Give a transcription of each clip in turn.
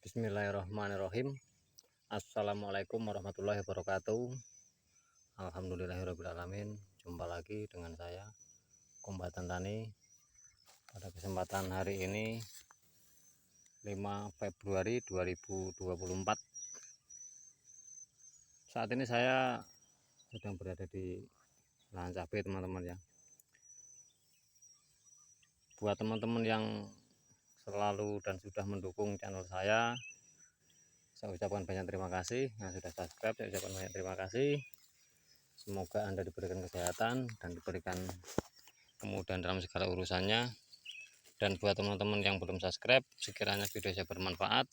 Bismillahirrahmanirrahim. Assalamualaikum warahmatullahi wabarakatuh. Alhamdulillahirrahmanirrahim. Jumpa lagi dengan saya, Kombatan Tani. Pada kesempatan hari ini 5 Februari 2024. Saat ini saya sedang berada di lahan cabai, teman-teman ya. Buat teman-teman yang selalu dan sudah mendukung channel saya ucapkan banyak terima kasih. Yang sudah subscribe, saya ucapkan banyak terima kasih. Semoga Anda diberikan kesehatan dan diberikan kemudahan dalam segala urusannya. Dan buat teman-teman yang belum subscribe, sekiranya video saya bermanfaat,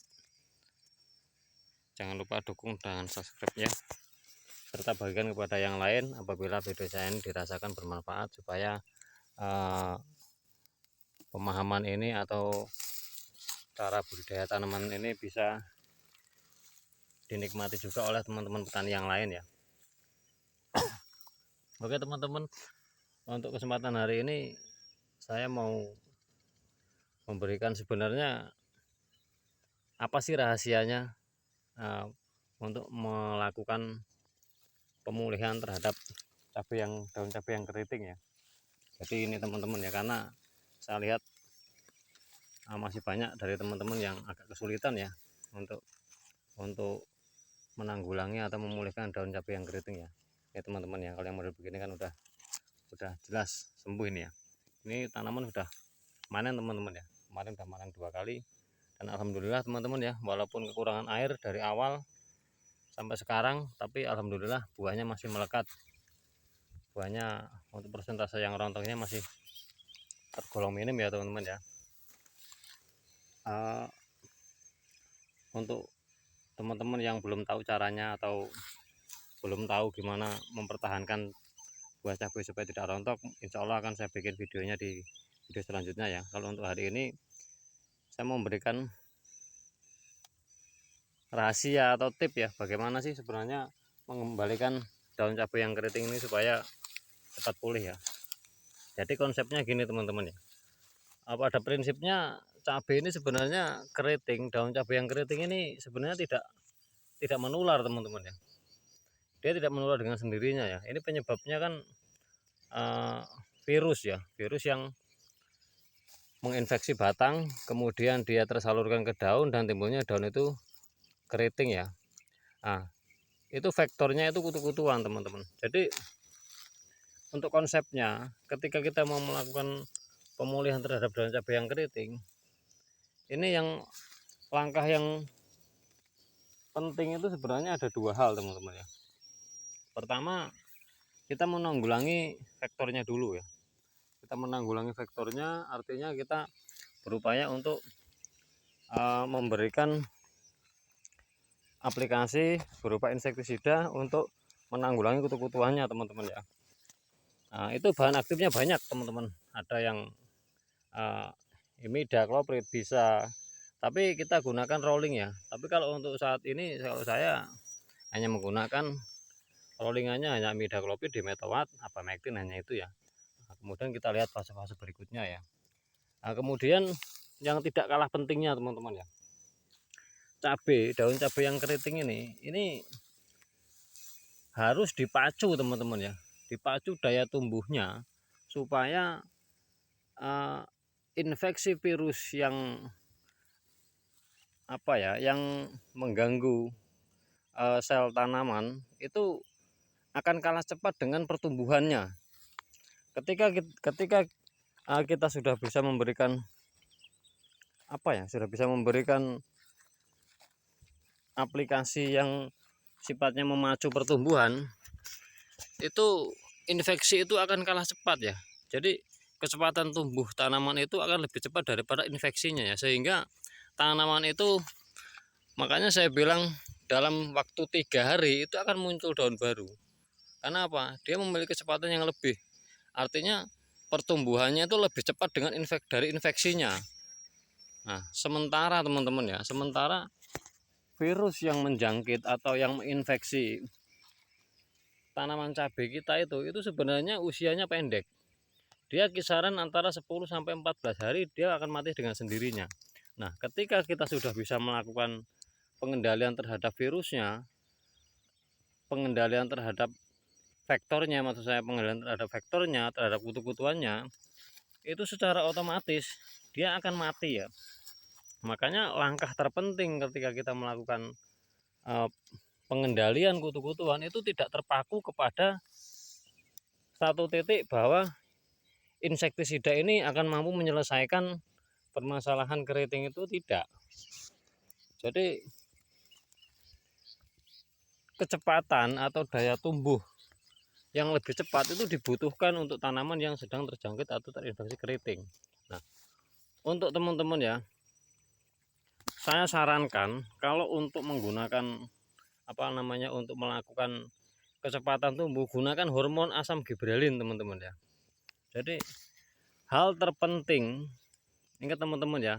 jangan lupa dukung dengan subscribe ya, serta bagikan kepada yang lain apabila video saya ini dirasakan bermanfaat, supaya pemahaman ini atau cara budidaya tanaman ini bisa dinikmati juga oleh teman-teman petani yang lain ya. Oke teman-teman, untuk kesempatan hari ini saya mau memberikan sebenarnya apa sih rahasianya untuk melakukan pemulihan terhadap daun cabai yang keriting ya. Jadi ini teman-teman ya, karena saya lihat masih banyak dari teman-teman yang agak kesulitan ya untuk menanggulangi atau memulihkan daun cabai yang keriting ya. Ya teman-teman ya, kalau yang model begini kan udah jelas sembuh ini ya. Ini tanaman sudah panen teman-teman ya, kemarin udah panen 2 kali, dan alhamdulillah teman-teman ya, walaupun kekurangan air dari awal sampai sekarang, tapi alhamdulillah buahnya masih melekat. Buahnya untuk persentase yang rontoknya masih tergolong minim ya teman-teman ya. Untuk teman-teman yang belum tahu caranya atau belum tahu gimana mempertahankan buah cabai supaya tidak rontok, insya Allah akan saya bikin videonya di video selanjutnya ya. Kalau untuk hari ini saya mau memberikan rahasia atau tip ya, bagaimana sih sebenarnya mengembalikan daun cabai yang keriting ini supaya cepat pulih ya. Jadi konsepnya gini teman-teman ya, pada prinsipnya cabai ini sebenarnya keriting, daun cabai yang keriting ini sebenarnya tidak menular teman-teman ya. Dia tidak menular dengan sendirinya ya. Ini penyebabnya kan virus ya, virus yang menginfeksi batang, kemudian dia tersalurkan ke daun dan timbulnya daun itu keriting ya. Nah, itu faktornya itu kutu-kutuan teman-teman. Jadi untuk konsepnya, ketika kita mau melakukan pemulihan terhadap daun cabai yang keriting, ini yang langkah yang penting itu sebenarnya ada 2 hal teman-teman ya. Pertama, kita menanggulangi faktornya dulu ya. Kita menanggulangi faktornya artinya kita berupaya untuk memberikan aplikasi berupa insektisida untuk menanggulangi kutu-kutuannya teman-teman ya. Nah, itu bahan aktifnya banyak teman-teman. Ada yang imidacloprid bisa, tapi kita gunakan rolling ya. Tapi kalau untuk saat ini kalau saya hanya menggunakan rollingannya hanya imidacloprid, dimetowat, abamectin, hanya itu ya. Nah, kemudian kita lihat fase-fase berikutnya ya. Nah, kemudian yang tidak kalah pentingnya teman-teman ya, daun cabai yang keriting ini harus dipacu teman-teman ya, dipacu daya tumbuhnya supaya infeksi virus yang yang mengganggu sel tanaman itu akan kalah cepat dengan pertumbuhannya. Ketika kita sudah bisa memberikan sudah bisa memberikan aplikasi yang sifatnya memacu pertumbuhan, itu infeksi itu akan kalah cepat ya. Jadi kecepatan tumbuh tanaman itu akan lebih cepat daripada infeksinya ya, sehingga tanaman itu, makanya saya bilang dalam waktu 3 hari itu akan muncul daun baru. Karena apa? Dia memiliki kecepatan yang lebih, artinya pertumbuhannya itu lebih cepat dengan dari infeksinya. Nah, sementara teman-teman ya, sementara virus yang menjangkit atau yang menginfeksi tanaman cabai kita itu sebenarnya usianya pendek. Dia kisaran antara 10 sampai 14 hari dia akan mati dengan sendirinya. Nah, ketika kita sudah bisa melakukan pengendalian terhadap virusnya, pengendalian terhadap vektornya, maksud saya pengendalian terhadap vektornya, terhadap kutu-kutuannya, itu secara otomatis dia akan mati ya. Makanya langkah terpenting ketika kita melakukan pengendalian kutu-kutuan itu tidak terpaku kepada satu titik bahwa insektisida ini akan mampu menyelesaikan permasalahan keriting, itu tidak. Jadi kecepatan atau daya tumbuh yang lebih cepat itu dibutuhkan untuk tanaman yang sedang terjangkit atau terinfeksi keriting. Nah, untuk teman-teman ya, saya sarankan kalau untuk menggunakan untuk melakukan kecepatan tumbuh, gunakan hormon asam gibralin teman-teman ya. Jadi hal terpenting, ingat teman-teman ya,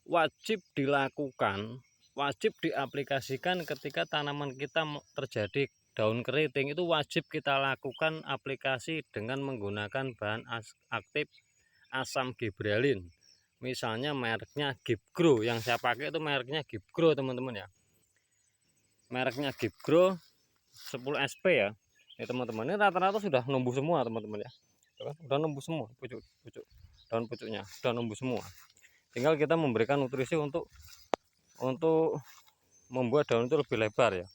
wajib dilakukan, wajib diaplikasikan ketika tanaman kita terjadi daun keriting, itu wajib kita lakukan aplikasi dengan menggunakan bahan aktif asam gibralin. Misalnya mereknya Gipgro, yang saya pakai itu mereknya Gipgro teman-teman ya. Mereknya Gipgro 10 SP ya. Ini teman-teman, ini rata-rata sudah numbuh semua teman-teman ya. Sudah numbuh semua pucuk-pucuk, daun pucuknya sudah numbuh semua. Tinggal kita memberikan nutrisi untuk membuat daun itu lebih lebar ya.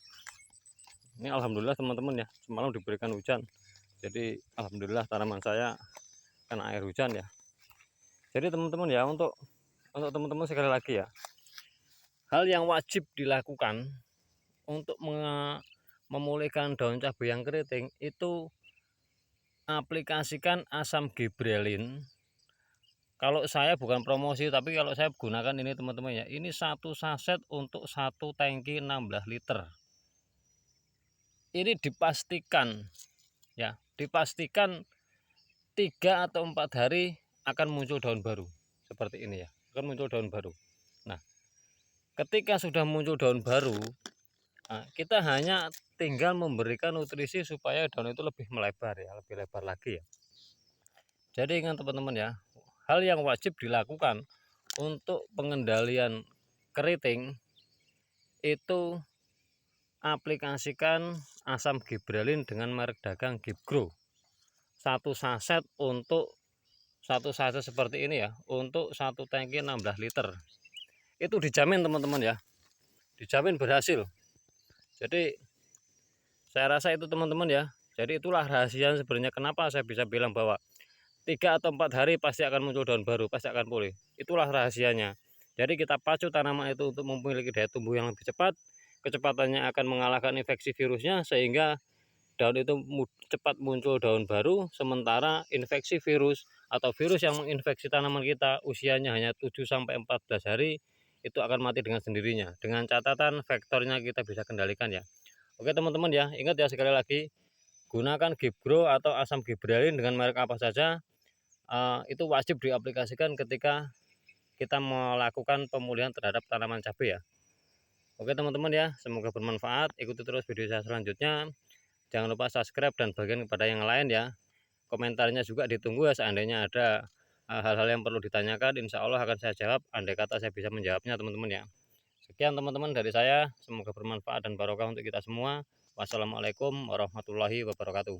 Ini alhamdulillah teman-teman ya, semalam diberikan hujan, jadi alhamdulillah tanaman saya kena air hujan ya. Jadi teman-teman ya, untuk teman-teman sekali lagi ya, hal yang wajib dilakukan untuk memulihkan daun cabai yang keriting itu aplikasikan asam gibralin. Kalau saya bukan promosi, tapi kalau saya gunakan ini teman-teman ya, ini 1 saset untuk 1 tangki 16 liter. Ini dipastikan ya, dipastikan 3 atau 4 hari akan muncul daun baru seperti ini ya, akan muncul daun baru. Nah, ketika sudah muncul daun baru, kita hanya tinggal memberikan nutrisi supaya daun itu lebih melebar ya, lebih lebar lagi ya. Jadi ingat teman-teman ya, hal yang wajib dilakukan untuk pengendalian keriting itu aplikasikan asam gibralin dengan merek dagang Gipgro. 1 saset untuk 1 saset seperti ini ya, untuk 1 tangki 16 liter. Itu dijamin teman-teman ya, dijamin berhasil. Jadi saya rasa itu teman-teman ya. Jadi itulah rahasia sebenarnya kenapa saya bisa bilang bahwa 3 atau 4 hari pasti akan muncul daun baru, pasti akan pulih. Itulah rahasianya. Jadi kita pacu tanaman itu untuk memiliki daya tumbuh yang lebih cepat, kecepatannya akan mengalahkan infeksi virusnya, sehingga daun itu cepat muncul daun baru. Sementara infeksi virus atau virus yang menginfeksi tanaman kita usianya hanya 7-14 hari, itu akan mati dengan sendirinya, dengan catatan vektornya kita bisa kendalikan ya. Oke teman-teman ya, ingat ya sekali lagi, gunakan Gipgro atau asam gibralin dengan merek apa saja, itu wajib diaplikasikan ketika kita melakukan pemulihan terhadap tanaman cabai ya. Oke teman-teman ya, semoga bermanfaat. Ikuti terus video saya selanjutnya. Jangan lupa subscribe dan bagian kepada yang lain ya. Komentarnya juga ditunggu ya, seandainya ada hal-hal yang perlu ditanyakan, insya Allah akan saya jawab andai kata saya bisa menjawabnya teman-teman ya. Sekian teman-teman dari saya, semoga bermanfaat dan barokah untuk kita semua. Wassalamualaikum warahmatullahi wabarakatuh.